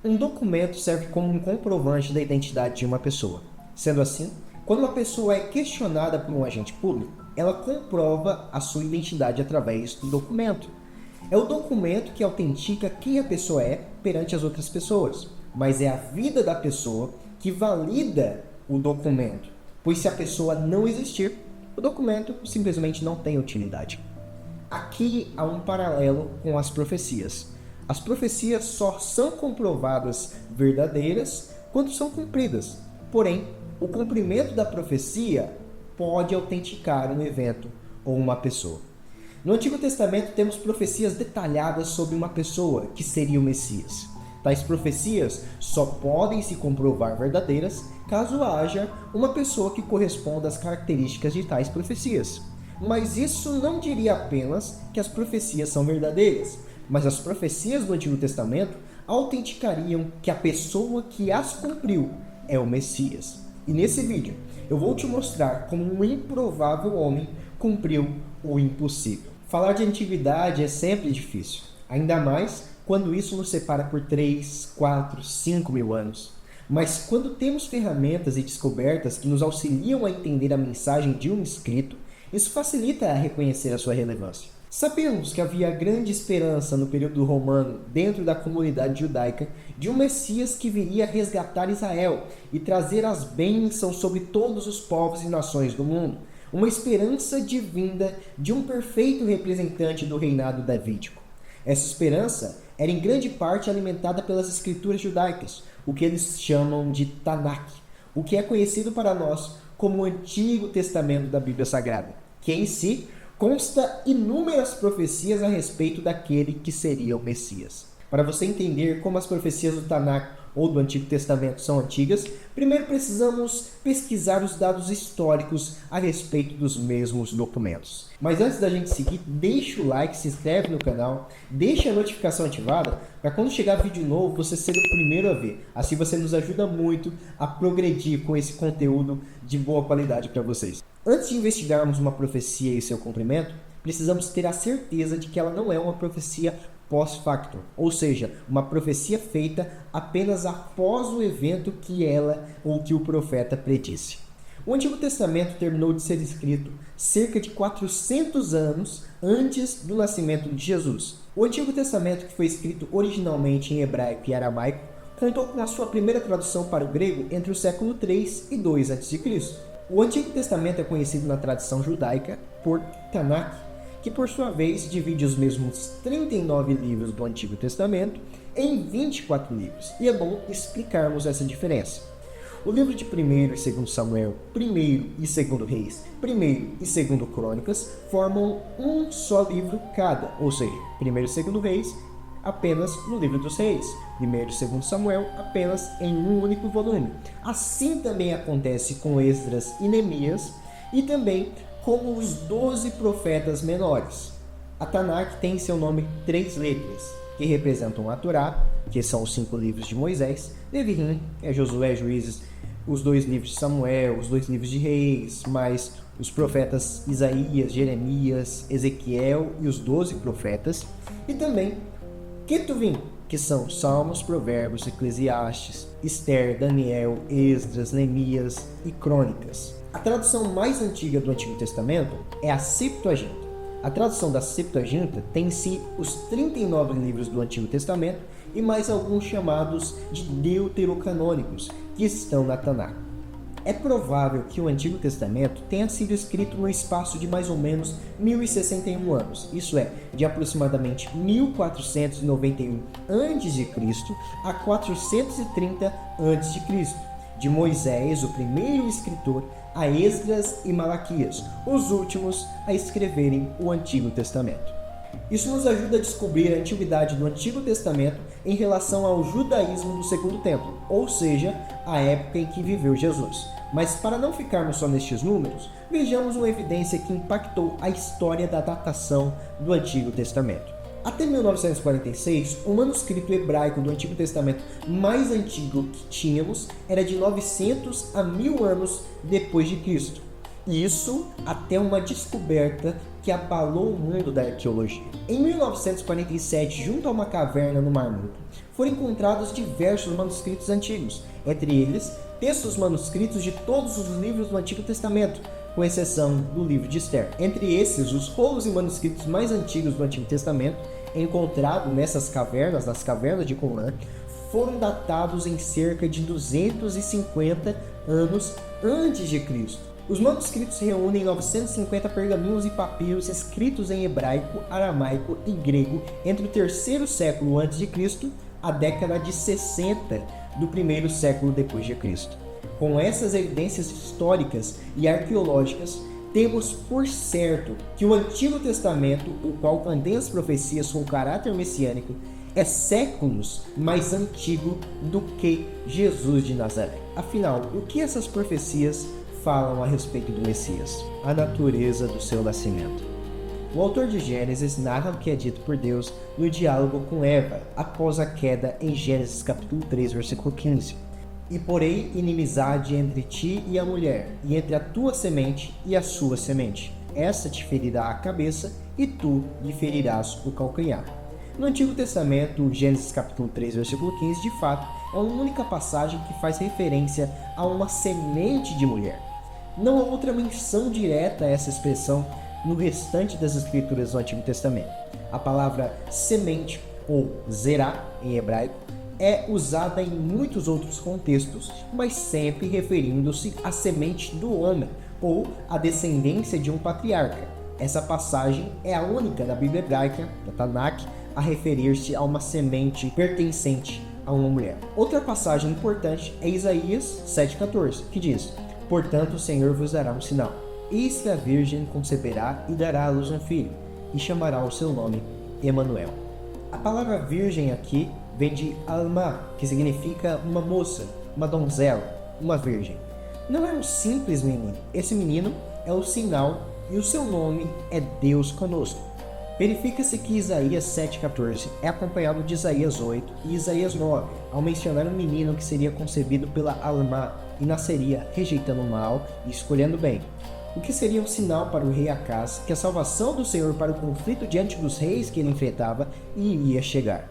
Um documento serve como um comprovante da identidade de uma pessoa. Sendo assim, quando uma pessoa é questionada por um agente público, ela comprova a sua identidade através do documento. É o documento que autentica quem a pessoa é perante as outras pessoas, mas é a vida da pessoa que valida o documento, pois se a pessoa não existir, o documento simplesmente não tem utilidade. Aqui há um paralelo com as profecias. As profecias só são comprovadas verdadeiras quando são cumpridas. Porém, o cumprimento da profecia pode autenticar um evento ou uma pessoa. No Antigo Testamento temos profecias detalhadas sobre uma pessoa que seria o Messias. Tais profecias só podem se comprovar verdadeiras caso haja uma pessoa que corresponda às características de tais profecias. Mas isso não diria apenas que as profecias são verdadeiras, mas as profecias do Antigo Testamento autenticariam que a pessoa que as cumpriu é o Messias. E nesse vídeo eu vou te mostrar como um improvável homem cumpriu o impossível. Falar de antiguidade é sempre difícil, ainda mais quando isso nos separa por 3, 4, 5 mil anos. Mas quando temos ferramentas e descobertas que nos auxiliam a entender a mensagem de um escrito, isso facilita a reconhecer a sua relevância. Sabemos que havia grande esperança no período romano, dentro da comunidade judaica, de um Messias que viria resgatar Israel e trazer as bênçãos sobre todos os povos e nações do mundo. Uma esperança divinda de um perfeito representante do reinado davídico. Essa esperança era em grande parte alimentada pelas escrituras judaicas, o que eles chamam de Tanakh, o que é conhecido para nós como o Antigo Testamento da Bíblia Sagrada, que em si consta inúmeras profecias a respeito daquele que seria o Messias. Para você entender como as profecias do Tanakh ou do Antigo Testamento são antigas, primeiro precisamos pesquisar os dados históricos a respeito dos mesmos documentos. Mas antes da gente seguir, deixa o like, se inscreve no canal, deixa a notificação ativada para quando chegar vídeo novo você ser o primeiro a ver. Assim você nos ajuda muito a progredir com esse conteúdo de boa qualidade para vocês. Antes de investigarmos uma profecia e seu cumprimento, precisamos ter a certeza de que ela não é uma profecia pós-facto, ou seja, uma profecia feita apenas após o evento que ela ou que o profeta predisse. O Antigo Testamento terminou de ser escrito cerca de 400 anos antes do nascimento de Jesus. O Antigo Testamento, que foi escrito originalmente em hebraico e aramaico, contou com a sua primeira tradução para o grego entre o século 3 e 2 a.C. O Antigo Testamento é conhecido na tradição judaica por Tanakh, que por sua vez divide os mesmos 39 livros do Antigo Testamento em 24 livros. E é bom explicarmos essa diferença. O livro de 1º e 2º Samuel, 1º e 2º Reis, 1º e 2º Crônicas formam um só livro cada, ou seja, 1º e 2º Reis apenas no livro dos Reis, 1º e 2º Samuel apenas em um único volume. Assim também acontece com Esdras e Neemias e também como os 12 profetas menores. A Tanakh tem em seu nome 3 letras, que representam a Torá, que são os 5 livros de Moisés, Neviim, que é Josué, Juízes, os 2 livros de Samuel, os 2 livros de Reis, mais os profetas Isaías, Jeremias, Ezequiel e os 12 profetas, e também Ketuvim, que são Salmos, Provérbios, Eclesiastes, Esther, Daniel, Esdras, Neemias e Crônicas. A tradução mais antiga do Antigo Testamento é a Septuaginta. A tradução da Septuaginta tem em si os 39 livros do Antigo Testamento e mais alguns chamados de deuterocanônicos, que estão na Tanakh. É provável que o Antigo Testamento tenha sido escrito no espaço de mais ou menos 1061 anos, isso é, de aproximadamente 1491 a.C. a 430 a.C., de Moisés, o primeiro escritor, a Esdras e Malaquias, os últimos a escreverem o Antigo Testamento. Isso nos ajuda a descobrir a antiguidade do Antigo Testamento em relação ao judaísmo do Segundo Templo, ou seja, a época em que viveu Jesus. Mas para não ficarmos só nestes números, vejamos uma evidência que impactou a história da datação do Antigo Testamento. Até 1946, o manuscrito hebraico do Antigo Testamento mais antigo que tínhamos era de 900 a 1000 anos depois de Cristo. Isso até uma descoberta que abalou o mundo da arqueologia. Em 1947, junto a uma caverna no Mar Morto, foram encontrados diversos manuscritos antigos, entre eles textos manuscritos de todos os livros do Antigo Testamento, com exceção do livro de Esther. Entre esses, os rolos e manuscritos mais antigos do Antigo Testamento, encontrados nessas cavernas, nas cavernas de Qumran, foram datados em cerca de 250 anos antes de Cristo. Os manuscritos reúnem 950 pergaminhos e papiros escritos em hebraico, aramaico e grego entre o terceiro século a.C. a década de 60 do primeiro século depois de Cristo. Com essas evidências históricas e arqueológicas, temos por certo que o Antigo Testamento, o qual contém as profecias com caráter messiânico, é séculos mais antigo do que Jesus de Nazaré. Afinal, o que essas profecias falam a respeito do Messias? A natureza do seu nascimento. O autor de Gênesis narra o que é dito por Deus no diálogo com Eva, após a queda em Gênesis capítulo 3, versículo 15. E porei inimizade entre ti e a mulher, e entre a tua semente e a sua semente. Essa te ferirá a cabeça, e tu lhe ferirás o calcanhar. No Antigo Testamento, Gênesis capítulo 3, versículo 15, de fato, é a única passagem que faz referência a uma semente de mulher. Não há outra menção direta a essa expressão no restante das escrituras do Antigo Testamento. A palavra semente, ou zerá, em hebraico, é usada em muitos outros contextos, mas sempre referindo-se à semente do homem, ou à descendência de um patriarca. Essa passagem é a única da Bíblia hebraica, da Tanakh, a referir-se a uma semente pertencente a uma mulher. Outra passagem importante é Isaías 7,14, que diz: portanto o Senhor vos dará um sinal. Eis que a virgem conceberá e dará à luz um filho, e chamará o seu nome Emanuel. A palavra virgem aqui vem de alma, que significa uma moça, uma donzela, uma virgem. Não é um simples menino. Esse menino é o sinal e o seu nome é Deus conosco. Verifica-se que Isaías 7,14 é acompanhado de Isaías 8 e Isaías 9, ao mencionar um menino que seria concebido pela Alma e nasceria rejeitando o mal e escolhendo o bem. O que seria um sinal para o rei Acaz que a salvação do Senhor para o conflito diante dos reis que ele enfrentava iria chegar.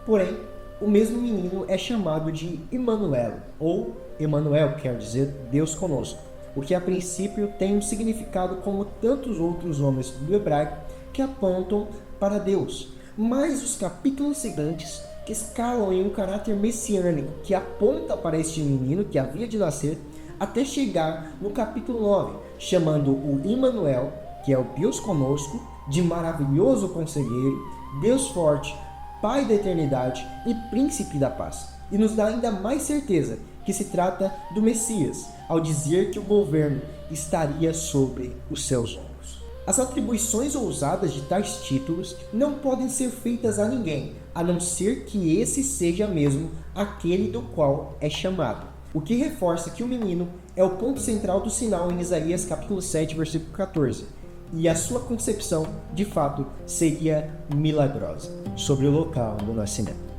Porém, o mesmo menino é chamado de Emanuel, ou Emanuel quer dizer Deus conosco, o que a princípio tem um significado como tantos outros nomes do hebraico que apontam para Deus. Mas os capítulos seguintes que escalam em um caráter messiânico que aponta para este menino que havia de nascer, até chegar no capítulo 9, chamando o Emanuel, que é o Deus conosco, de maravilhoso conselheiro, Deus forte, Pai da eternidade e Príncipe da paz. E nos dá ainda mais certeza que se trata do Messias, ao dizer que o governo estaria sobre os seus ombros. As atribuições ousadas de tais títulos não podem ser feitas a ninguém, a não ser que esse seja mesmo aquele do qual é chamado. O que reforça que o menino é o ponto central do sinal em Isaías capítulo 7, versículo 14. E a sua concepção, de fato, seria milagrosa sobre o local do nascimento.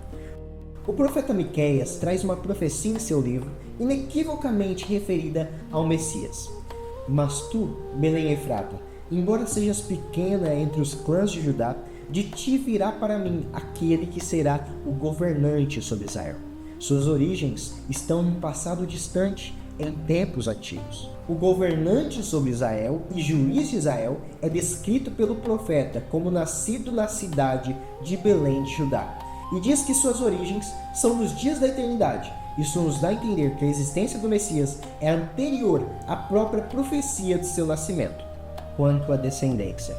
O profeta Miqueias traz uma profecia em seu livro, inequivocamente referida ao Messias. Mas tu, Belém Efrata, embora sejas pequena entre os clãs de Judá, de ti virá para mim aquele que será o governante sobre Israel. Suas origens estão num passado distante, em tempos antigos. O governante sobre Israel e juiz de Israel é descrito pelo profeta como nascido na cidade de Belém de Judá, e diz que suas origens são nos dias da eternidade. Isso nos dá a entender que a existência do Messias é anterior à própria profecia de seu nascimento. Quanto à descendência,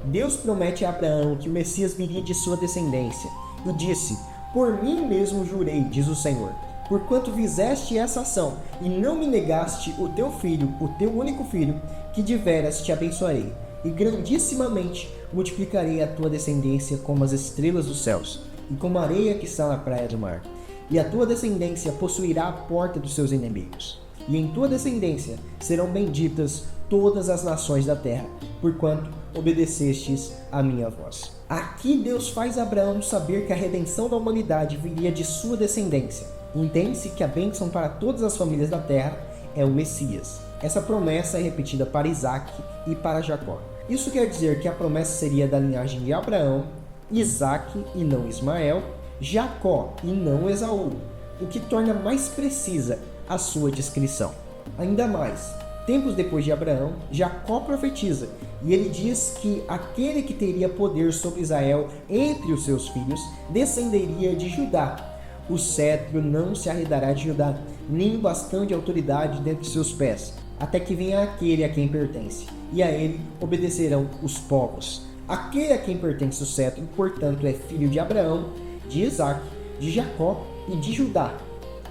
Deus promete a Abraão que o Messias viria de sua descendência, e disse: por mim mesmo jurei, diz o Senhor, porquanto fizeste essa ação, e não me negaste o teu filho, o teu único filho, que de veras te abençoarei, e grandissimamente multiplicarei a tua descendência como as estrelas dos céus, e como a areia que está na praia do mar. E a tua descendência possuirá a porta dos seus inimigos. E em tua descendência serão benditas todas as nações da terra, porquanto obedecestes a minha voz. Aqui Deus faz Abraão saber que a redenção da humanidade viria de sua descendência. Entende-se que a bênção para todas as famílias da terra é o Messias. Essa promessa é repetida para Isaac e para Jacó. Isso quer dizer que a promessa seria da linhagem de Abraão, Isaque e não Ismael, Jacó e não Esaú, o que torna mais precisa a sua descrição. Ainda mais, tempos depois de Abraão, Jacó profetiza, e ele diz que aquele que teria poder sobre Israel entre os seus filhos descenderia de Judá. O cetro não se arredará de Judá, nem o bastão de autoridade dentre seus pés, até que venha aquele a quem pertence, e a ele obedecerão os povos. Aquele a quem pertence o cetro, portanto, é filho de Abraão, de Isaque, de Jacó e de Judá.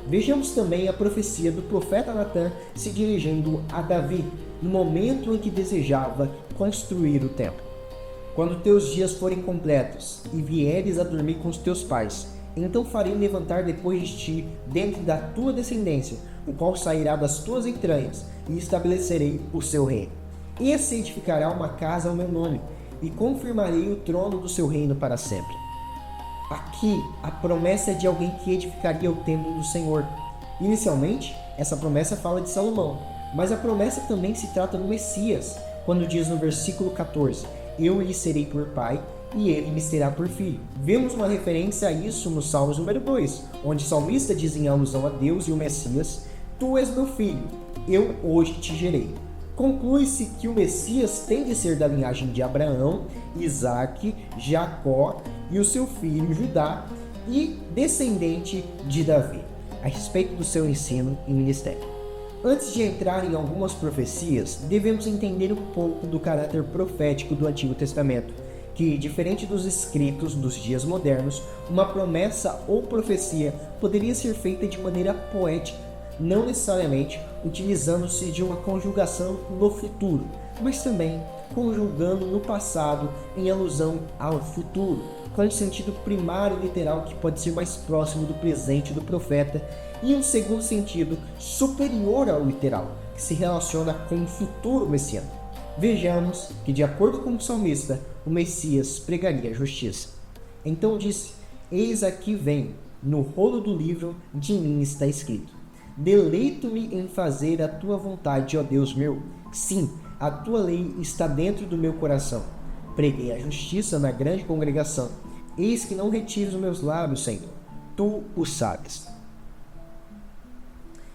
Vejamos também a profecia do profeta Natã se dirigindo a Davi, no momento em que desejava construir o templo. Quando teus dias forem completos e vieres a dormir com os teus pais, então farei levantar depois de ti, dentre da tua descendência, o qual sairá das tuas entranhas, e estabelecerei o seu reino. Esse edificará uma casa ao meu nome, e confirmarei o trono do seu reino para sempre. Aqui, a promessa é de alguém que edificaria o templo do Senhor. Inicialmente, essa promessa fala de Salomão, mas a promessa também se trata do Messias, quando diz no versículo 14, eu lhe serei por pai, e ele me será por filho. Vemos uma referência a isso no Salmos número 2, onde o salmista diz em alusão a Deus e o Messias, tu és meu filho, eu hoje te gerei. Conclui-se que o Messias tem de ser da linhagem de Abraão, Isaque, Jacó e o seu filho Judá, e descendente de Davi, a respeito do seu ensino e ministério. Antes de entrar em algumas profecias, devemos entender um pouco do caráter profético do Antigo Testamento, que, diferente dos escritos dos dias modernos, uma promessa ou profecia poderia ser feita de maneira poética, não necessariamente utilizando-se de uma conjugação no futuro, mas também conjugando no passado em alusão ao futuro, com um sentido primário literal que pode ser mais próximo do presente do profeta, e um segundo sentido superior ao literal, que se relaciona com o futuro messiânico. Vejamos que, de acordo com o salmista, o Messias pregaria a justiça. Então disse, eis aqui vem, no rolo do livro de mim está escrito, deleito-me em fazer a tua vontade, ó Deus meu, sim, a tua lei está dentro do meu coração. Preguei a justiça na grande congregação, eis que não retires os meus lábios, Senhor, tu o sabes.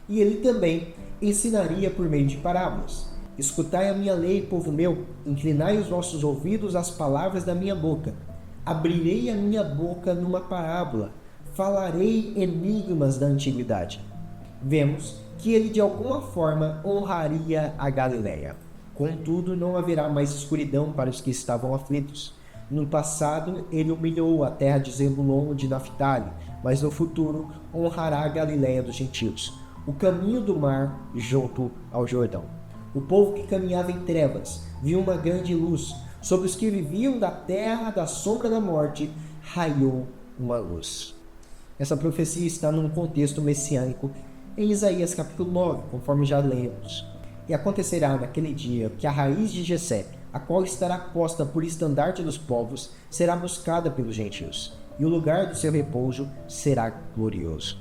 E ele também ensinaria por meio de parábolas. Escutai a minha lei, povo meu, inclinai os vossos ouvidos às palavras da minha boca. Abrirei a minha boca numa parábola, falarei enigmas da antiguidade. Vemos que ele de alguma forma honraria a Galileia. Contudo, não haverá mais escuridão para os que estavam aflitos. No passado, ele humilhou a terra de Zebulon e de Naftali, mas no futuro honrará a Galileia dos gentios, o caminho do mar junto ao Jordão. O povo que caminhava em trevas viu uma grande luz. Sobre os que viviam da terra da sombra da morte, raiou uma luz. Essa profecia está num contexto messiânico em Isaías capítulo 9, conforme já lemos. E acontecerá naquele dia que a raiz de Jessé, a qual estará posta por estandarte dos povos, será buscada pelos gentios, e o lugar do seu repouso será glorioso.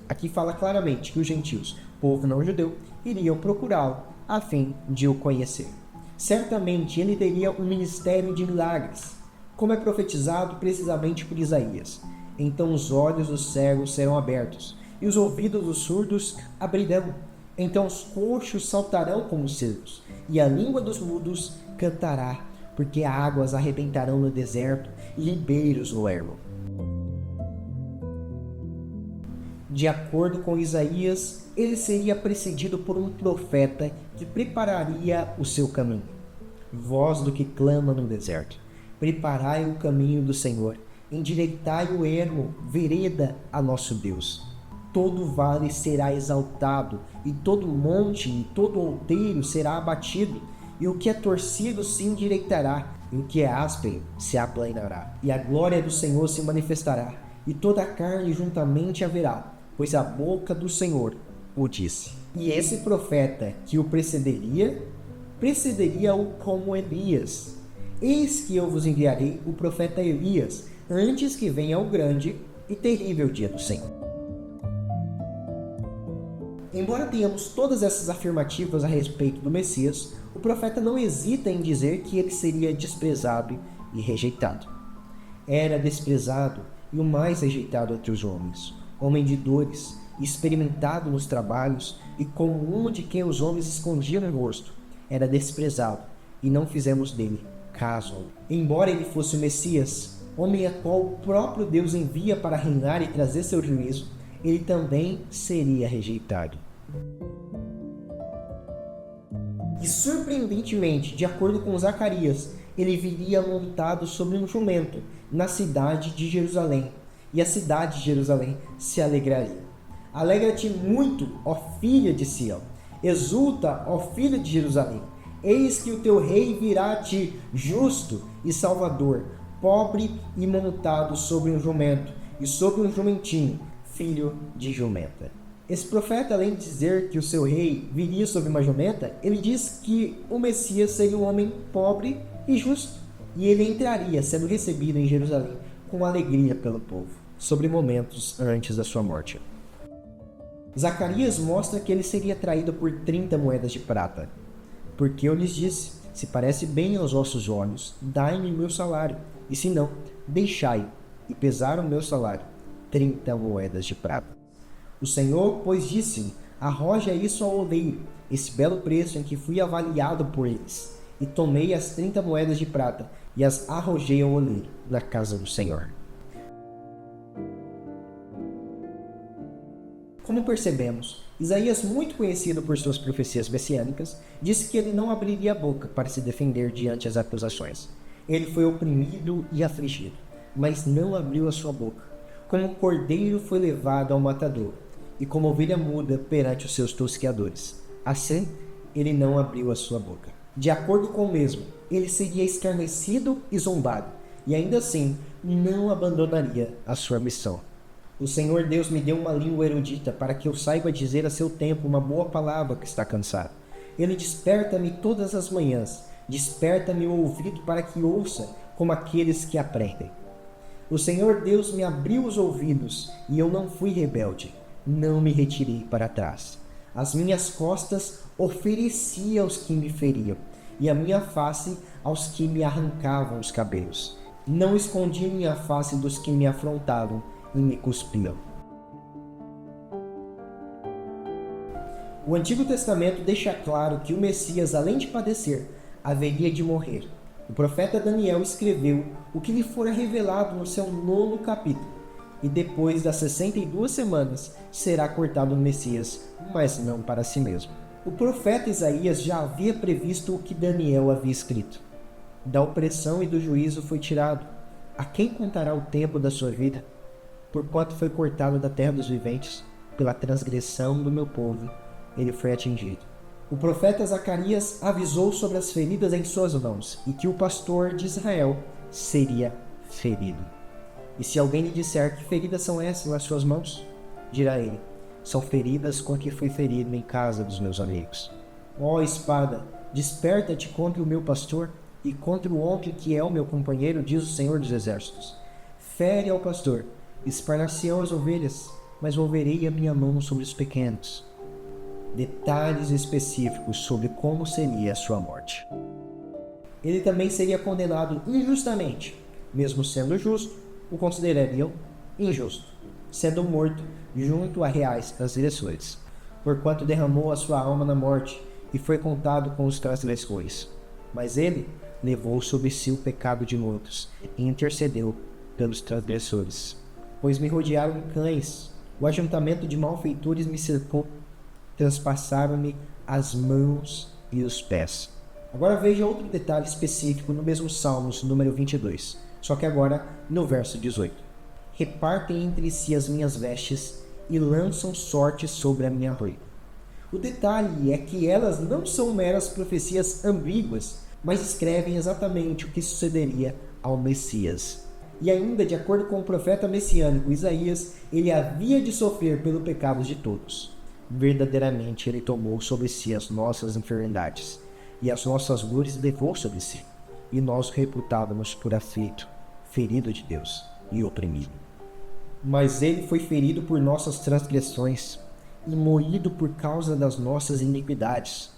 Aqui fala claramente que os gentios, povo não judeu, iriam procurá-lo a fim de o conhecer. Certamente ele teria um ministério de milagres, como é profetizado precisamente por Isaías. Então os olhos dos cegos serão abertos, e os ouvidos dos surdos abrirão. Então os coxos saltarão como cervos, e a língua dos mudos cantará, porque águas arrebentarão no deserto e ribeiros no ermo. De acordo com Isaías, ele seria precedido por um profeta que prepararia o seu caminho. Voz do que clama no deserto, preparai o caminho do Senhor, endireitai o ermo, vereda a nosso Deus. Todo vale será exaltado, e todo monte e todo outeiro será abatido, e o que é torcido se endireitará, e o que é áspero se aplanará. E a glória do Senhor se manifestará, e toda a carne juntamente haverá, pois a boca do Senhor o disse. E esse profeta que o precederia-o como Elias. Eis que eu vos enviarei o profeta Elias, antes que venha o grande e terrível dia do Senhor. Embora tenhamos todas essas afirmativas a respeito do Messias, o profeta não hesita em dizer que ele seria desprezado e rejeitado. Era desprezado e o mais rejeitado entre os homens, homem de dores, experimentado nos trabalhos e como um de quem os homens escondiam o rosto. Era desprezado e não fizemos dele caso. Embora ele fosse o Messias, homem a qual o próprio Deus envia para reinar e trazer seu juízo, ele também seria rejeitado. E surpreendentemente, de acordo com Zacarias, ele viria montado sobre um jumento na cidade de Jerusalém, e a cidade de Jerusalém se alegraria. Alegra-te muito, ó filha de Sião, exulta, ó filha de Jerusalém, eis que o teu rei virá a ti, justo e salvador, pobre e montado sobre um jumento, e sobre um jumentinho, filho de jumenta. Esse profeta, além de dizer que o seu rei viria sobre uma jumenta, ele diz que o Messias seria um homem pobre e justo, e ele entraria sendo recebido em Jerusalém com alegria pelo povo, sobre momentos antes da sua morte. Zacarias mostra que ele seria traído por 30 moedas de prata, porque eu lhes disse, se parece bem aos vossos olhos, dai-me meu salário, e se não, deixai, e pesaram meu salário, 30 moedas de prata. O Senhor, pois, disse-me, arroja isso ao oleiro, esse belo preço em que fui avaliado por eles. E tomei as 30 moedas de prata, e as arrojei ao oleiro, na casa do Senhor. Como percebemos, Isaías, muito conhecido por suas profecias messiânicas, disse que ele não abriria a boca para se defender diante das acusações. Ele foi oprimido e afligido, mas não abriu a sua boca. Como um cordeiro foi levado ao matador, e como ovelha muda perante os seus tosqueadores. Assim, ele não abriu a sua boca. De acordo com o mesmo, ele seria escarnecido e zombado, e ainda assim não abandonaria a sua missão. O Senhor Deus me deu uma língua erudita para que eu saiba dizer a seu tempo uma boa palavra que está cansada. Ele desperta-me todas as manhãs, desperta-me o ouvido para que ouça como aqueles que aprendem. O Senhor Deus me abriu os ouvidos e eu não fui rebelde, não me retirei para trás. As minhas costas ofereci aos que me feriam e a minha face aos que me arrancavam os cabelos. Não escondi minha face dos que me afrontavam e me cuspiam. O Antigo Testamento deixa claro que o Messias, além de padecer, haveria de morrer. O profeta Daniel escreveu o que lhe fora revelado no seu 9º capítulo. E depois das 62 semanas será cortado o Messias, mas não para si mesmo. O profeta Isaías já havia previsto o que Daniel havia escrito. Da opressão e do juízo foi tirado. A quem contará o tempo da sua vida? Porquanto foi cortado da terra dos viventes, pela transgressão do meu povo, ele foi atingido. O profeta Zacarias avisou sobre as feridas em suas mãos e que o pastor de Israel seria ferido. E se alguém lhe disser que feridas são essas nas suas mãos, dirá ele, são feridas com que fui ferido em casa dos meus amigos. Ó espada, desperta-te contra o meu pastor e contra o homem que é o meu companheiro, diz o Senhor dos Exércitos. Fere ao pastor, esparnar-se-ão as ovelhas, mas volverei a minha mão sobre os pequenos. Detalhes específicos sobre como seria a sua morte. Ele também seria condenado injustamente. Mesmo sendo justo, o considerariam injusto, sendo morto junto a reais transgressores, porquanto derramou a sua alma na morte e foi contado com os transgressores. Mas ele levou sobre si o pecado de muitos e intercedeu pelos transgressores. Pois me rodearam cães, o ajuntamento de malfeitores me cercou, transpassaram-me as mãos e os pés. Agora veja outro detalhe específico no mesmo Salmos, número 22, só que agora no verso 18. Repartem entre si as minhas vestes e lançam sorte sobre a minha ruína. O detalhe é que elas não são meras profecias ambíguas, mas escrevem exatamente o que sucederia ao Messias. E ainda, de acordo com o profeta messiânico Isaías, ele havia de sofrer pelo pecado de todos. Verdadeiramente ele tomou sobre si as nossas enfermidades, e as nossas dores levou sobre si, e nós o reputávamos por aflito, ferido de Deus e oprimido. Mas ele foi ferido por nossas transgressões, e moído por causa das nossas iniquidades.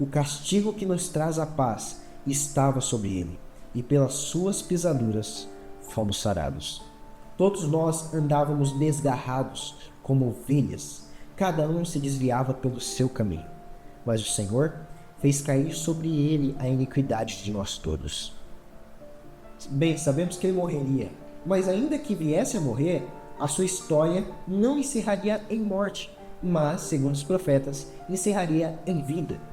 O castigo que nos traz a paz estava sobre ele, e pelas suas pisaduras fomos sarados. Todos nós andávamos desgarrados como ovelhas, cada um se desviava pelo seu caminho. Mas o Senhor fez cair sobre ele a iniquidade de nós todos. Bem, sabemos que ele morreria, mas ainda que viesse a morrer, a sua história não encerraria em morte, mas, segundo os profetas, encerraria em vida.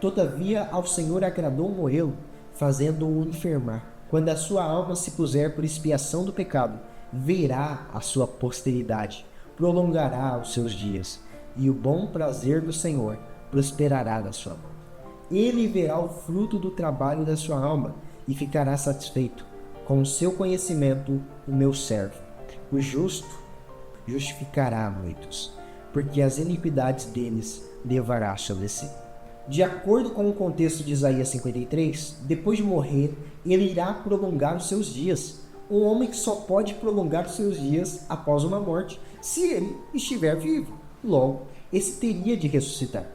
Todavia, ao Senhor agradou morrê-lo, fazendo-o enfermar. Quando a sua alma se puser por expiação do pecado, verá a sua posteridade, prolongará os seus dias, e o bom prazer do Senhor prosperará na sua mão. Ele verá o fruto do trabalho da sua alma e ficará satisfeito. Com o seu conhecimento, o meu servo, o justo, justificará muitos, porque as iniquidades deles levará sobre si. De acordo com o contexto de Isaías 53, depois de morrer, ele irá prolongar os seus dias. Um homem que só pode prolongar os seus dias após uma morte, se ele estiver vivo. Logo, esse teria de ressuscitar.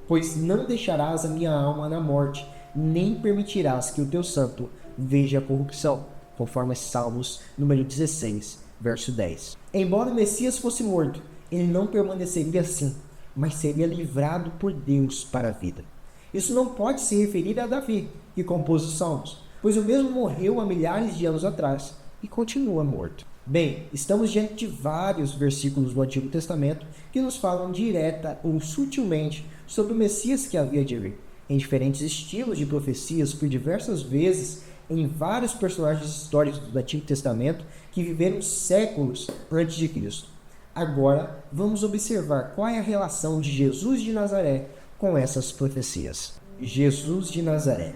Pois não deixarás a minha alma na morte, nem permitirás que o teu santo veja a corrupção, conforme Salmos número 16, verso 10. Embora o Messias fosse morto, ele não permaneceria assim, mas seria livrado por Deus para a vida. Isso não pode se referir a Davi, que compôs os Salmos, pois o mesmo morreu há milhares de anos atrás e continua morto. Bem, estamos diante de vários versículos do Antigo Testamento que nos falam direta ou sutilmente sobre o Messias que havia de vir, em diferentes estilos de profecias por diversas vezes em vários personagens históricos do Antigo Testamento que viveram séculos antes de Cristo. Agora, vamos observar qual é a relação de Jesus de Nazaré com essas profecias. Jesus de Nazaré,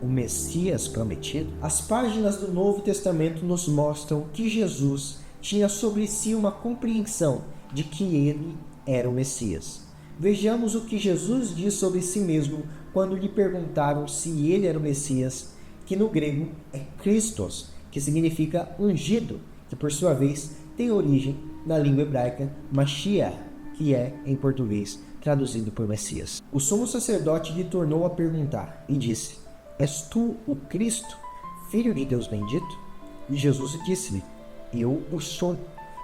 o Messias prometido. As páginas do Novo Testamento nos mostram que Jesus tinha sobre si uma compreensão de que ele era o Messias. Vejamos o que Jesus diz sobre si mesmo quando lhe perguntaram se ele era o Messias, que no grego é Christos, que significa ungido, que por sua vez tem origem na língua hebraica Mashiach, que é, em português, traduzido por Messias. O sumo sacerdote lhe tornou a perguntar e disse: És tu o Cristo, filho de Deus bendito? E Jesus disse-lhe: Eu o sou.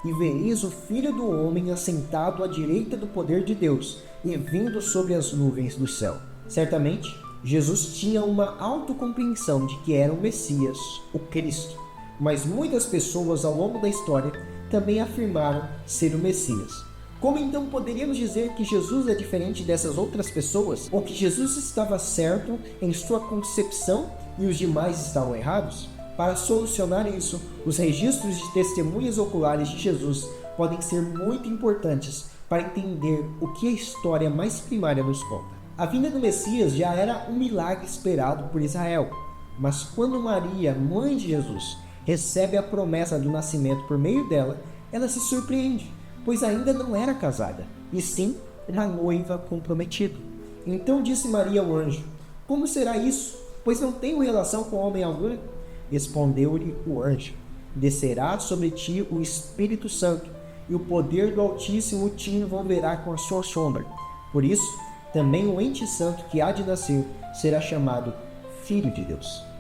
E vereis o Filho do Homem assentado à direita do poder de Deus e vindo sobre as nuvens do céu. Certamente, Jesus tinha uma autocompreensão de que era o Messias, o Cristo. Mas muitas pessoas ao longo da história também afirmaram ser o Messias. Como então poderíamos dizer que Jesus é diferente dessas outras pessoas? Ou que Jesus estava certo em sua concepção e os demais estavam errados? Para solucionar isso, os registros de testemunhas oculares de Jesus podem ser muito importantes para entender o que a história mais primária nos conta. A vinda do Messias já era um milagre esperado por Israel, mas quando Maria, mãe de Jesus, recebe a promessa do nascimento por meio dela, ela se surpreende, pois ainda não era casada, e sim era noiva comprometida. Então disse Maria ao anjo: Como será isso? Pois não tenho relação com homem algum. Respondeu-lhe o anjo: Descerá sobre ti o Espírito Santo, e o poder do Altíssimo te envolverá com a sua sombra. Por isso, também o ente santo que há de nascer será chamado Filho de Deus.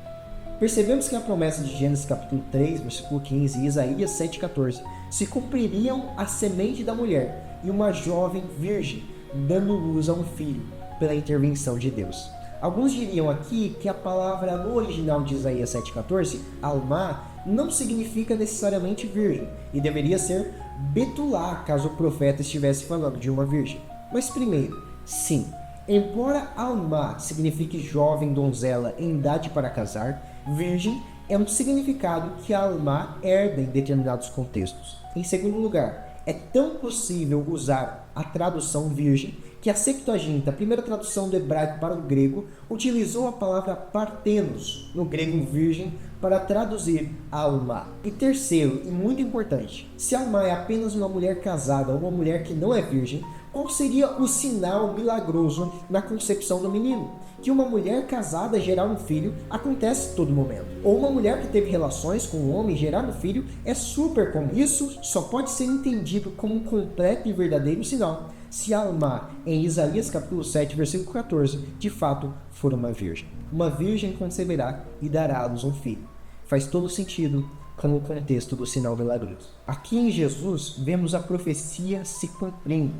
Percebemos que a promessa de Gênesis capítulo 3, versículo 15 e Isaías 7,14 se cumpririam a semente da mulher e uma jovem virgem, dando luz a um filho, pela intervenção de Deus. Alguns diriam aqui que a palavra no original de Isaías 7,14, Alma, não significa necessariamente virgem, e deveria ser Betulá, caso o profeta estivesse falando de uma virgem. Mas primeiro, sim, embora Alma signifique jovem donzela em idade para casar, virgem é um significado que a Alma herda em determinados contextos. Em segundo lugar, é tão possível usar a tradução virgem que a Septuaginta, a primeira tradução do hebraico para o grego, utilizou a palavra partenos, no grego virgem, para traduzir alma. E terceiro, e muito importante, se alma é apenas uma mulher casada ou uma mulher que não é virgem, qual seria o sinal milagroso na concepção do menino? que uma mulher casada gerar um filho acontece a todo momento. Ou uma mulher que teve relações com um homem gerar um filho é super comum. Isso só pode ser entendido como um completo e verdadeiro sinal se Alma, em Isaías capítulo 7, versículo 14, de fato for uma virgem. Uma virgem conceberá e dará à luz um filho. Faz todo sentido com o contexto do sinal milagroso. Aqui em Jesus, vemos a profecia se cumprindo.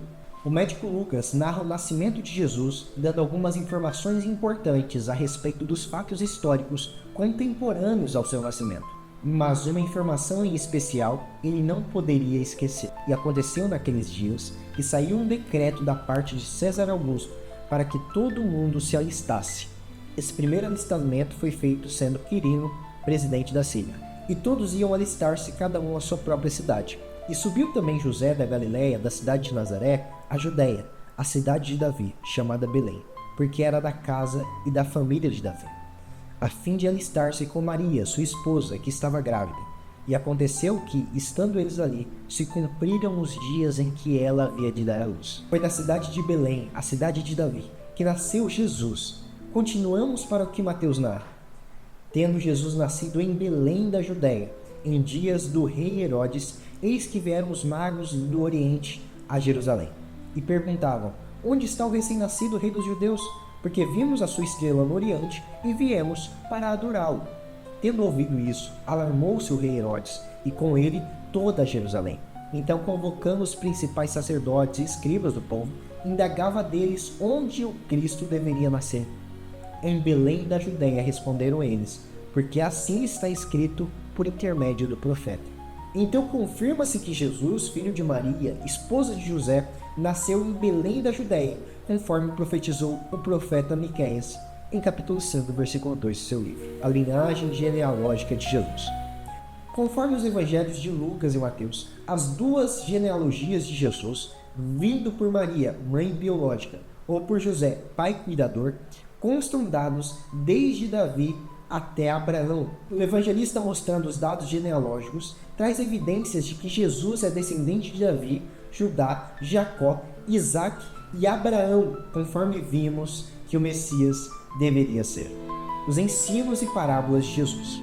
O médico Lucas narra o nascimento de Jesus, dando algumas informações importantes a respeito dos fatos históricos contemporâneos ao seu nascimento. Mas uma informação em especial ele não poderia esquecer. E aconteceu naqueles dias que saiu um decreto da parte de César Augusto para que todo mundo se alistasse. Esse primeiro alistamento foi feito sendo Quirino presidente da Síria. E todos iam alistar-se, cada um à sua própria cidade. E subiu também José da Galiléia, da cidade de Nazaré, a Judéia, a cidade de Davi, chamada Belém, porque era da casa e da família de Davi, a fim de alistar-se com Maria, sua esposa, que estava grávida. E aconteceu que, estando eles ali, se cumpriram os dias em que ela havia de dar à luz. Foi da cidade de Belém, a cidade de Davi, que nasceu Jesus. Continuamos para o que Mateus narra. Tendo Jesus nascido em Belém da Judéia, em dias do rei Herodes, eis que vieram os magos do Oriente a Jerusalém, e perguntavam: onde está o recém-nascido rei dos judeus? Porque vimos a sua estrela no Oriente e viemos para adorá-lo. Tendo ouvido isso, alarmou-se o rei Herodes, e com ele toda Jerusalém. Então, convocando os principais sacerdotes e escribas do povo, indagava deles onde o Cristo deveria nascer. Em Belém da Judéia, responderam eles, porque assim está escrito por intermédio do profeta. Então confirma-se que Jesus, filho de Maria, esposa de José, nasceu em Belém da Judéia, conforme profetizou o profeta Miqueias, em capítulo 5, versículo 2 do seu livro, A Linhagem Genealógica de Jesus. Conforme os evangelhos de Lucas e Mateus, as duas genealogias de Jesus, vindo por Maria, mãe biológica, ou por José, pai cuidador, constam dados desde Davi até Abraão. O evangelista, mostrando os dados genealógicos, traz evidências de que Jesus é descendente de Davi, Judá, Jacó, Isaac e Abraão, conforme vimos que o Messias deveria ser. Os ensinos e parábolas de Jesus.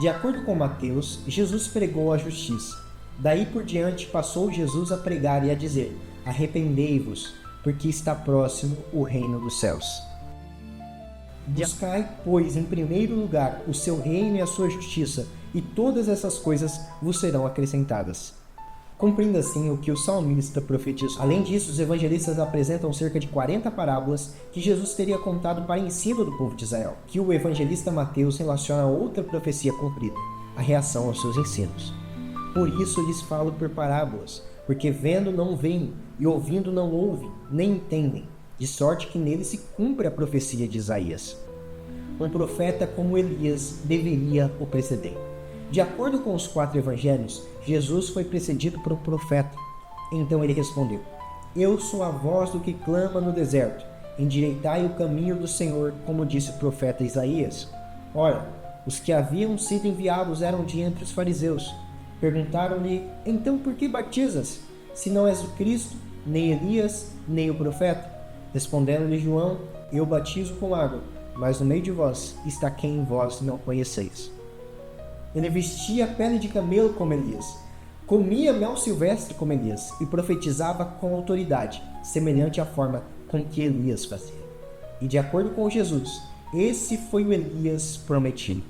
De acordo com Mateus, Jesus pregou a justiça. Daí por diante passou Jesus a pregar e a dizer: arrependei-vos, porque está próximo o reino dos céus. Buscai, pois, em primeiro lugar o seu reino e a sua justiça, e todas essas coisas vos serão acrescentadas. Cumprindo assim o que o salmista profetizou. Além disso, os evangelistas apresentam cerca de 40 parábolas que Jesus teria contado para ensino do povo de Israel, que o evangelista Mateus relaciona a outra profecia cumprida, a reação aos seus ensinos. Por isso lhes falo por parábolas, porque vendo não veem, e ouvindo não ouvem, nem entendem, de sorte que nele se cumpre a profecia de Isaías. Um profeta como Elias deveria o preceder. De acordo com os 4 evangelhos, Jesus foi precedido por um profeta. Então ele respondeu: eu sou a voz do que clama no deserto, endireitai o caminho do Senhor, como disse o profeta Isaías. Ora, os que haviam sido enviados eram de entre os fariseus. Perguntaram-lhe: então por que batizas, se não és o Cristo, nem Elias, nem o profeta? Respondendo-lhe João: eu batizo com água, mas no meio de vós está quem vós não conheceis. Ele vestia pele de camelo como Elias, comia mel silvestre como Elias e profetizava com autoridade, semelhante à forma com que Elias fazia. E de acordo com Jesus, esse foi o Elias prometido.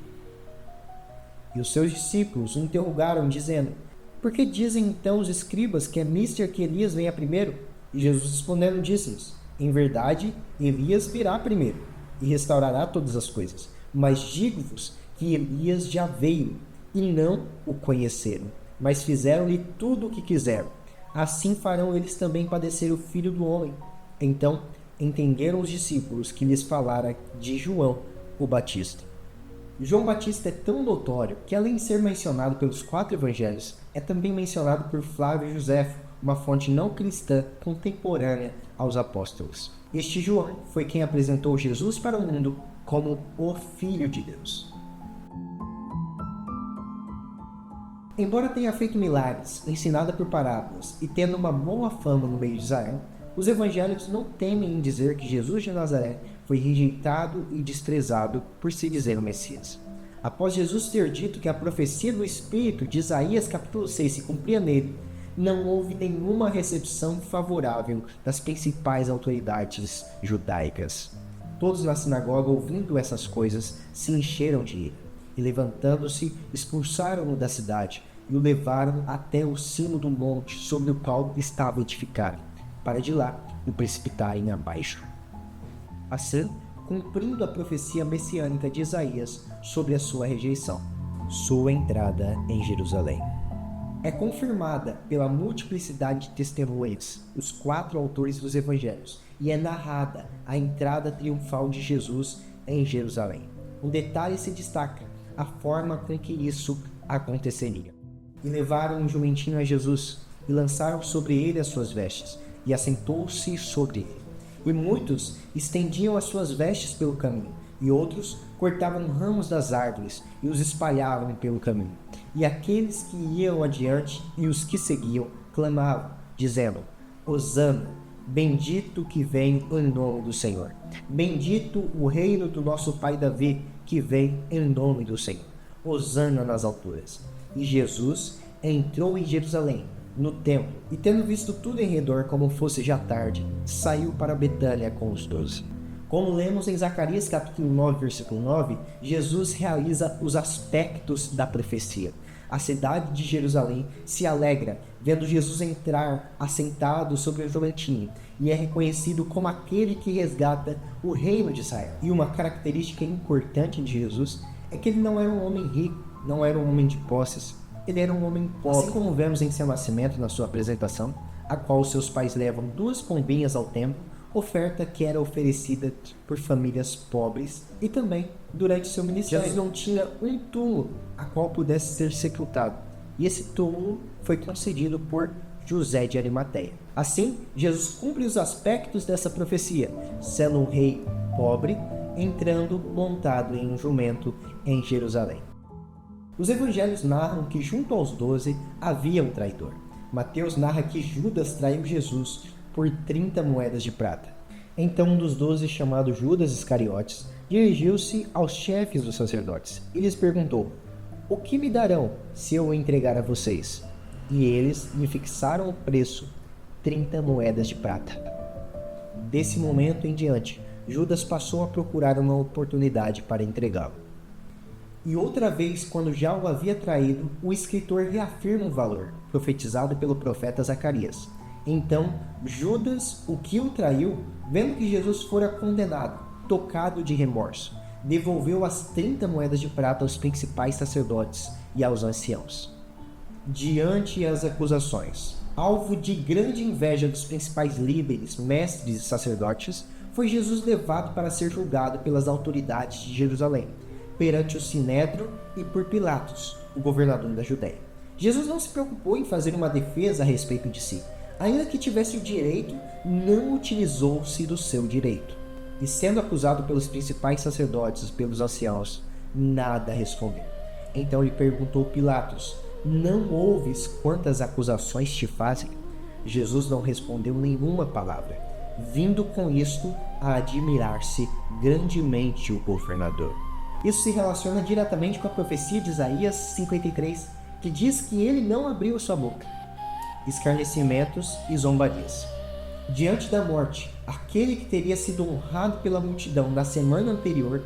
E os seus discípulos o interrogaram, dizendo: por que dizem então os escribas que é mister que Elias venha primeiro? E Jesus respondendo disse-lhes: em verdade, Elias virá primeiro e restaurará todas as coisas. Mas digo-vos que Elias já veio e não o conheceram, mas fizeram-lhe tudo o que quiseram. Assim farão eles também padecer o Filho do Homem. Então entenderam os discípulos que lhes falara de João o Batista. João Batista é tão notório que, além de ser mencionado pelos 4 evangelhos, é também mencionado por Flávio Joséfo, uma fonte não cristã contemporânea aos apóstolos. Este João foi quem apresentou Jesus para o mundo como o Filho de Deus. Embora tenha feito milagres, ensinado por parábolas e tendo uma boa fama no meio de Israel, os evangelhos não temem em dizer que Jesus de Nazaré foi rejeitado e desprezado por se dizer o Messias. Após Jesus ter dito que a profecia do Espírito de Isaías capítulo 6 se cumpria nele, não houve nenhuma recepção favorável das principais autoridades judaicas. Todos na sinagoga, ouvindo essas coisas, se encheram de ira, e levantando-se, expulsaram-no da cidade, e o levaram até o cimo do monte sobre o qual estava edificado, para de lá o precipitarem abaixo. Assim, cumprindo a profecia messiânica de Isaías sobre a sua rejeição, sua entrada em Jerusalém. É confirmada pela multiplicidade de testemunhas, os 4 autores dos evangelhos, e é narrada a entrada triunfal de Jesus em Jerusalém. Um detalhe se destaca, a forma com que isso aconteceria. E levaram um jumentinho a Jesus, e lançaram sobre ele as suas vestes, e assentou-se sobre ele. E muitos estendiam as suas vestes pelo caminho, e outros cortavam ramos das árvores e os espalhavam pelo caminho. E aqueles que iam adiante e os que seguiam clamavam, dizendo: Hosana, bendito que vem em nome do Senhor. Bendito o reino do nosso pai Davi, que vem em nome do Senhor. Hosana nas alturas. E Jesus entrou em Jerusalém, no templo, e tendo visto tudo em redor como fosse já tarde, saiu para Betânia com os 12. Como lemos em Zacarias capítulo 9, versículo 9, Jesus realiza os aspectos da profecia. A cidade de Jerusalém se alegra vendo Jesus entrar assentado sobre o jumentinho e é reconhecido como aquele que resgata o reino de Israel. E uma característica importante de Jesus é que ele não era um homem rico, não era um homem de posses, ele era um homem pobre. Assim como vemos em seu nascimento na sua apresentação, a qual seus pais levam 2 pombinhas ao templo, oferta que era oferecida por famílias pobres, e também durante seu ministério. Jesus não tinha um túmulo a qual pudesse ser sepultado, e esse túmulo foi concedido por José de Arimateia. Assim, Jesus cumpre os aspectos dessa profecia, sendo um rei pobre, entrando montado em um jumento em Jerusalém. Os evangelhos narram que junto aos 12 havia um traidor. Mateus narra que Judas traiu Jesus por 30 moedas de prata. Então um dos 12, chamado Judas Iscariotes, dirigiu-se aos chefes dos sacerdotes e lhes perguntou: O que me darão se eu o entregar a vocês? E eles lhe fixaram o preço, 30 moedas de prata. Desse momento em diante, Judas passou a procurar uma oportunidade para entregá-lo. E outra vez, quando já o havia traído, o escritor reafirma o valor, profetizado pelo profeta Zacarias. Então, Judas, o que o traiu, vendo que Jesus fora condenado, tocado de remorso, devolveu as 30 moedas de prata aos principais sacerdotes e aos anciãos. Diante as acusações, alvo de grande inveja dos principais líderes, mestres e sacerdotes, foi Jesus levado para ser julgado pelas autoridades de Jerusalém, perante o Sinédrio e por Pilatos, o governador da Judéia. Jesus não se preocupou em fazer uma defesa a respeito de si. Ainda que tivesse o direito, não utilizou-se do seu direito. E sendo acusado pelos principais sacerdotes e pelos anciãos, nada respondeu. Então lhe perguntou Pilatos: Não ouves quantas acusações te fazem? Jesus não respondeu nenhuma palavra, vindo com isto a admirar-se grandemente o governador. Isso se relaciona diretamente com a profecia de Isaías 53, que diz que ele não abriu sua boca. Escarnecimentos e zombarias. Diante da morte, aquele que teria sido honrado pela multidão na semana anterior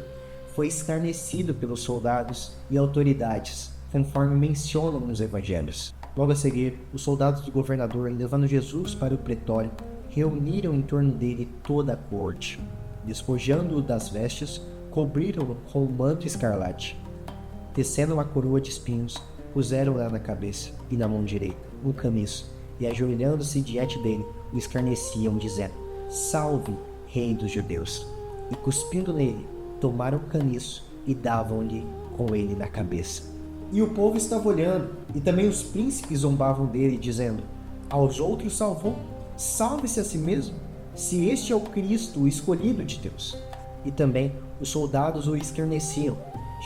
foi escarnecido pelos soldados e autoridades, conforme mencionam nos evangelhos. Logo a seguir, os soldados do governador, levando Jesus para o pretório, reuniram em torno dele toda a corte. Despojando-o das vestes, cobriram-no com um manto escarlate. Tecendo uma coroa de espinhos, puseram-na na cabeça e na mão direita um caniço, e ajoelhando-se diante dele, o escarneciam, dizendo: Salve, Rei dos Judeus! E cuspindo nele, tomaram o caniço e davam-lhe com ele na cabeça. E o povo estava olhando, e também os príncipes zombavam dele, dizendo: Aos outros salvou, salve-se a si mesmo, se este é o Cristo, o escolhido de Deus. E também os soldados o escarneciam,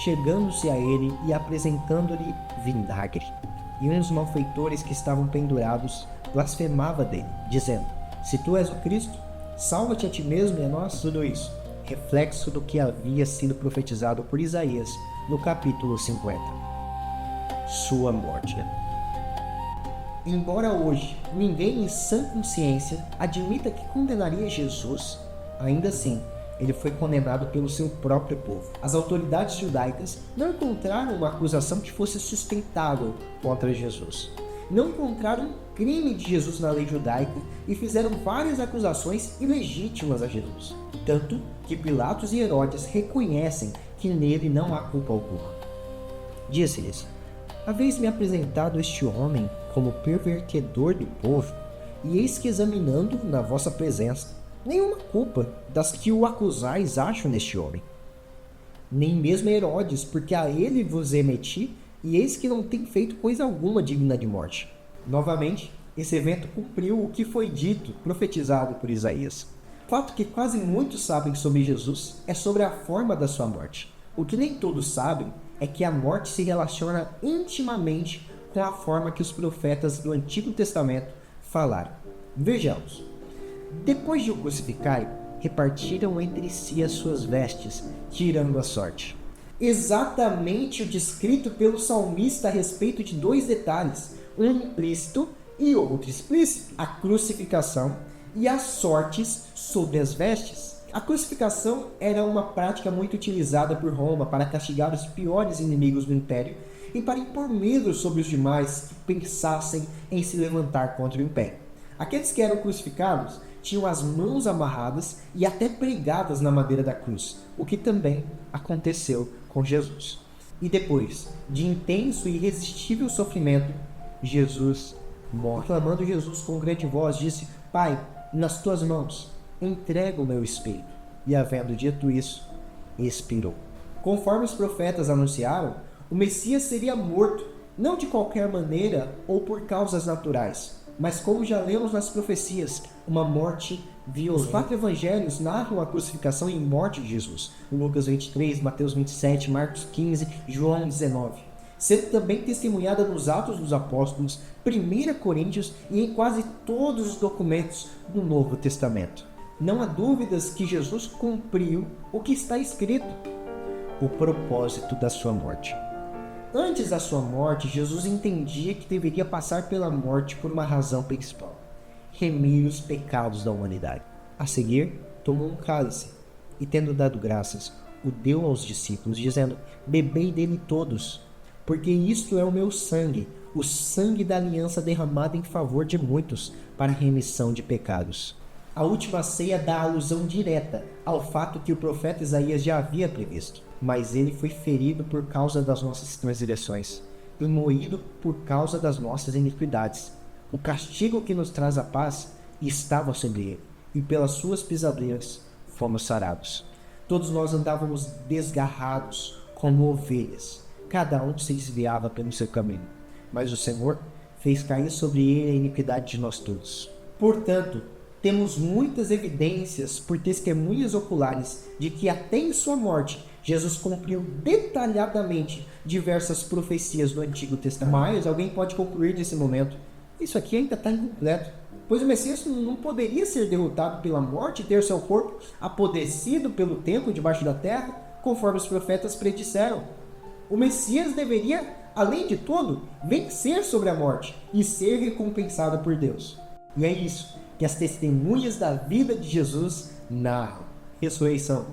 chegando-se a ele e apresentando-lhe vinagre. E um dos malfeitores que estavam pendurados blasfemava dele, dizendo: Se tu és o Cristo, salva-te a ti mesmo e a nós. Tudo isso reflexo do que havia sido profetizado por Isaías no capítulo 50. Sua morte. Embora hoje ninguém em sã consciência admita que condenaria Jesus, ainda assim, ele foi condenado pelo seu próprio povo. As autoridades judaicas não encontraram uma acusação que fosse sustentável contra Jesus. Não encontraram um crime de Jesus na lei judaica e fizeram várias acusações ilegítimas a Jesus. Tanto que Pilatos e Herodes reconhecem que nele não há culpa alguma. Disse-lhes: haveis-me apresentado este homem como pervertedor do povo, e eis que examinando na vossa presença, nenhuma culpa das que o acusais acho neste homem. Nem mesmo Herodes, porque a ele vos remeti, e eis que não tem feito coisa alguma digna de morte. Novamente, esse evento cumpriu o que foi dito, profetizado por Isaías. O fato que quase muitos sabem sobre Jesus é sobre a forma da sua morte. O que nem todos sabem é que a morte se relaciona intimamente com a forma que os profetas do Antigo Testamento falaram. Vejamos. Depois de o crucificarem, repartiram entre si as suas vestes, tirando a sorte. Exatamente o descrito pelo salmista a respeito de dois detalhes, um implícito e outro explícito: a crucificação e as sortes sobre as vestes. A crucificação era uma prática muito utilizada por Roma para castigar os piores inimigos do império e para impor medo sobre os demais que pensassem em se levantar contra o império. Aqueles que eram crucificados tinham as mãos amarradas e até pregadas na madeira da cruz, o que também aconteceu com Jesus. E depois de intenso e irresistível sofrimento, Jesus morre. Clamando Jesus com grande voz, disse: Pai, nas tuas mãos entrego o meu espírito. E havendo dito isso, expirou. Conforme os profetas anunciaram, o Messias seria morto, não de qualquer maneira ou por causas naturais, mas como já lemos nas profecias, uma morte violenta. Os 4 evangelhos narram a crucificação e morte de Jesus: Lucas 23, Mateus 27, Marcos 15, João 19. Sendo também testemunhada nos Atos dos Apóstolos, 1 Coríntios e em quase todos os documentos do Novo Testamento. Não há dúvidas que Jesus cumpriu o que está escrito: o propósito da sua morte. Antes da sua morte, Jesus entendia que deveria passar pela morte por uma razão principal: remir os pecados da humanidade. A seguir, tomou um cálice e, tendo dado graças, o deu aos discípulos, dizendo: bebei dele todos, porque isto é o meu sangue, o sangue da aliança derramado em favor de muitos para a remissão de pecados. A última ceia dá alusão direta ao fato que o profeta Isaías já havia previsto: mas ele foi ferido por causa das nossas transgressões e moído por causa das nossas iniquidades. O castigo que nos traz a paz estava sobre ele, e pelas suas pisaduras fomos sarados. Todos nós andávamos desgarrados como ovelhas, cada um se desviava pelo seu caminho, mas o Senhor fez cair sobre ele a iniquidade de nós todos. Portanto, temos muitas evidências por testemunhas oculares de que até em sua morte Jesus cumpriu detalhadamente diversas profecias do Antigo Testamento. Mas alguém pode concluir nesse momento: isso aqui ainda está incompleto, pois o Messias não poderia ser derrotado pela morte e ter seu corpo apodrecido pelo tempo debaixo da terra, conforme os profetas predisseram. O Messias deveria, além de tudo, vencer sobre a morte e ser recompensado por Deus. E é isso que as testemunhas da vida de Jesus narram. Ressurreição.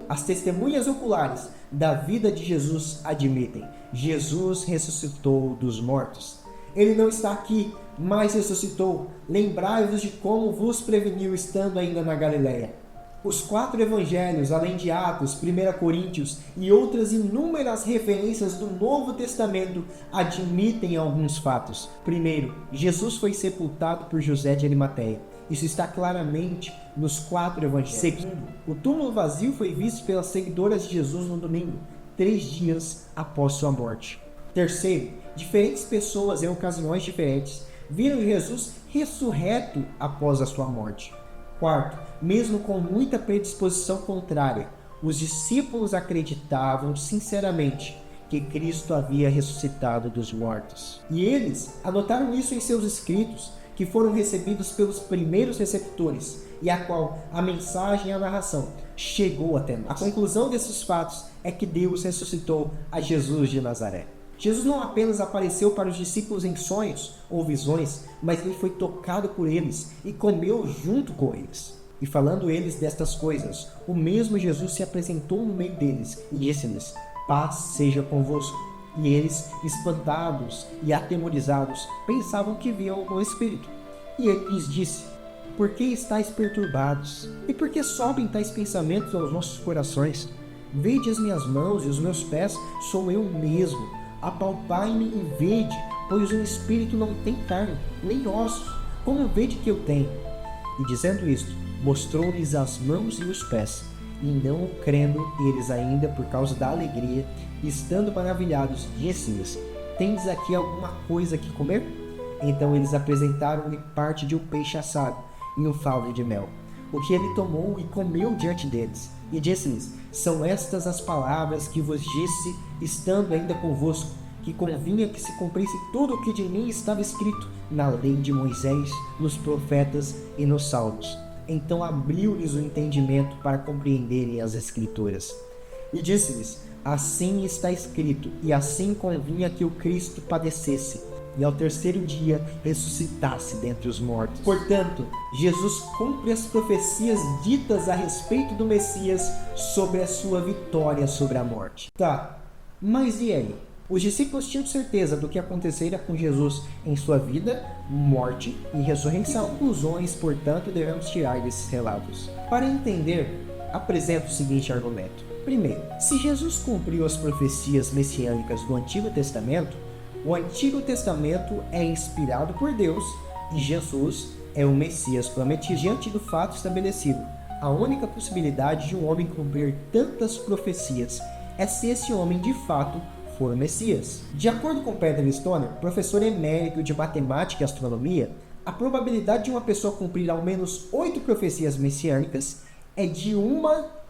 As testemunhas oculares da vida de Jesus admitem: Jesus ressuscitou dos mortos. Ele não está aqui, mas ressuscitou. Lembrai-vos de como vos preveniu estando ainda na Galileia. Os 4 evangelhos, além de Atos, 1 Coríntios e outras inúmeras referências do Novo Testamento, admitem alguns fatos. Primeiro, Jesus foi sepultado por José de Arimateia. Isso está claramente nos 4 evangelhos. Segundo, o túmulo vazio foi visto pelas seguidoras de Jesus no domingo, 3 dias após sua morte. Terceiro, diferentes pessoas em ocasiões diferentes viram Jesus ressurreto após a sua morte. Quarto, mesmo com muita predisposição contrária, os discípulos acreditavam sinceramente que Cristo havia ressuscitado dos mortos. E eles anotaram isso em seus escritos, que foram recebidos pelos primeiros receptores e a qual a mensagem e a narração chegou até nós. A conclusão desses fatos é que Deus ressuscitou a Jesus de Nazaré. Jesus não apenas apareceu para os discípulos em sonhos ou visões, mas ele foi tocado por eles e comeu junto com eles. E falando eles destas coisas, o mesmo Jesus se apresentou no meio deles e disse-lhes: paz seja convosco. E eles, espantados e atemorizados, pensavam que viam um espírito. E ele lhes disse: por que estáis perturbados? E por que sobem tais pensamentos aos nossos corações? Vede as minhas mãos e os meus pés, sou eu mesmo. Apalpai-me e vede, pois o espírito não tem carne, nem ossos, como vede que eu tenho. E dizendo isto, mostrou-lhes as mãos e os pés. E não crendo eles ainda por causa da alegria, estando maravilhados, disse-lhes: tendes aqui alguma coisa que comer? Então eles apresentaram-lhe parte de um peixe assado e um favo de mel, o que ele tomou e comeu diante deles. E disse-lhes: são estas as palavras que vos disse, estando ainda convosco, que convinha que se cumprisse tudo o que de mim estava escrito na lei de Moisés, nos profetas e nos salmos. Então abriu-lhes o entendimento para compreenderem as Escrituras. E disse-lhes: assim está escrito, e assim convinha que o Cristo padecesse, e ao terceiro dia ressuscitasse dentre os mortos. Portanto, Jesus cumpre as profecias ditas a respeito do Messias sobre a sua vitória sobre a morte. Tá, mas e aí? Os discípulos tinham certeza do que acontecera com Jesus em sua vida, morte e ressurreição. Que conclusões, portanto, devemos tirar desses relatos? Para entender, apresento o seguinte argumento. Primeiro, se Jesus cumpriu as profecias messiânicas do Antigo Testamento, o Antigo Testamento é inspirado por Deus e Jesus é o Messias prometido. Diante do fato estabelecido, a única possibilidade de um homem cumprir tantas profecias é se esse homem de fato for o Messias. De acordo com Peter Stoner, professor emérito de matemática e astronomia, a probabilidade de uma pessoa cumprir ao menos 8 profecias messiânicas é de 1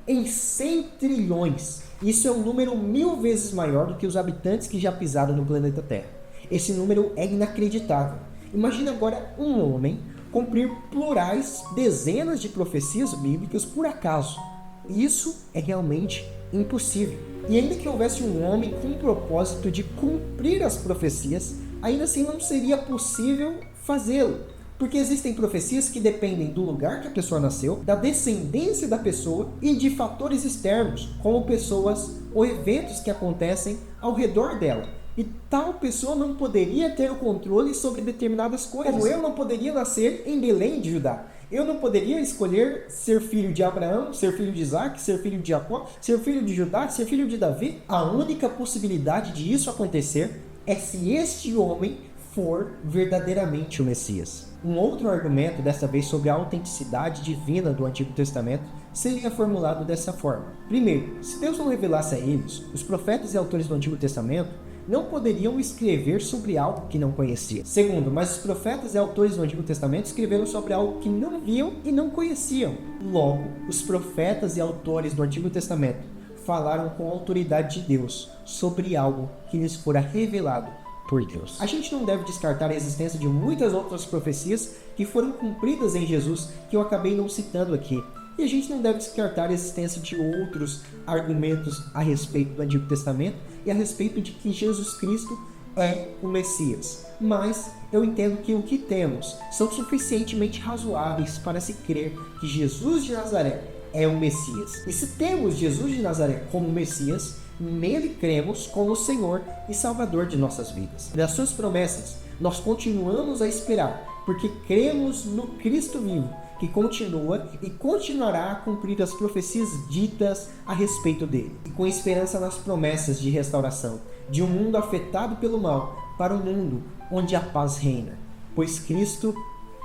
em 100 trilhões. Isso é um número 1000 vezes maior do que os habitantes que já pisaram no planeta Terra. Esse número é inacreditável. Imagine agora um homem cumprir plurais dezenas de profecias bíblicas por acaso. Isso é realmente impossível. E ainda que houvesse um homem com o propósito de cumprir as profecias, ainda assim não seria possível fazê-lo. Porque existem profecias que dependem do lugar que a pessoa nasceu, da descendência da pessoa e de fatores externos, como pessoas ou eventos que acontecem ao redor dela. E tal pessoa não poderia ter o controle sobre determinadas coisas. Como eu não poderia nascer em Belém de Judá. Eu não poderia escolher ser filho de Abraão, ser filho de Isaac, ser filho de Jacó, ser filho de Judá, ser filho de Davi. A única possibilidade de isso acontecer é se este homem for verdadeiramente o Messias. Um outro argumento, desta vez sobre a autenticidade divina do Antigo Testamento, seria formulado dessa forma. Primeiro, se Deus não revelasse a eles, os profetas e autores do Antigo Testamento não poderiam escrever sobre algo que não conheciam. Segundo, mas os profetas e autores do Antigo Testamento escreveram sobre algo que não viam e não conheciam. Logo, os profetas e autores do Antigo Testamento falaram com a autoridade de Deus sobre algo que lhes fora revelado por Deus. A gente não deve descartar a existência de muitas outras profecias que foram cumpridas em Jesus, que eu acabei não citando aqui. E a gente não deve descartar a existência de outros argumentos a respeito do Antigo Testamento e a respeito de que Jesus Cristo é o Messias. Mas eu entendo que o que temos são suficientemente razoáveis para se crer que Jesus de Nazaré é o Messias. E se temos Jesus de Nazaré como Messias, nele cremos como Senhor e Salvador de nossas vidas. Das suas promessas, nós continuamos a esperar, porque cremos no Cristo vivo, que continua e continuará a cumprir as profecias ditas a respeito dele. E com esperança nas promessas de restauração, de um mundo afetado pelo mal, para um mundo onde a paz reina, pois Cristo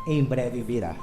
em breve virá.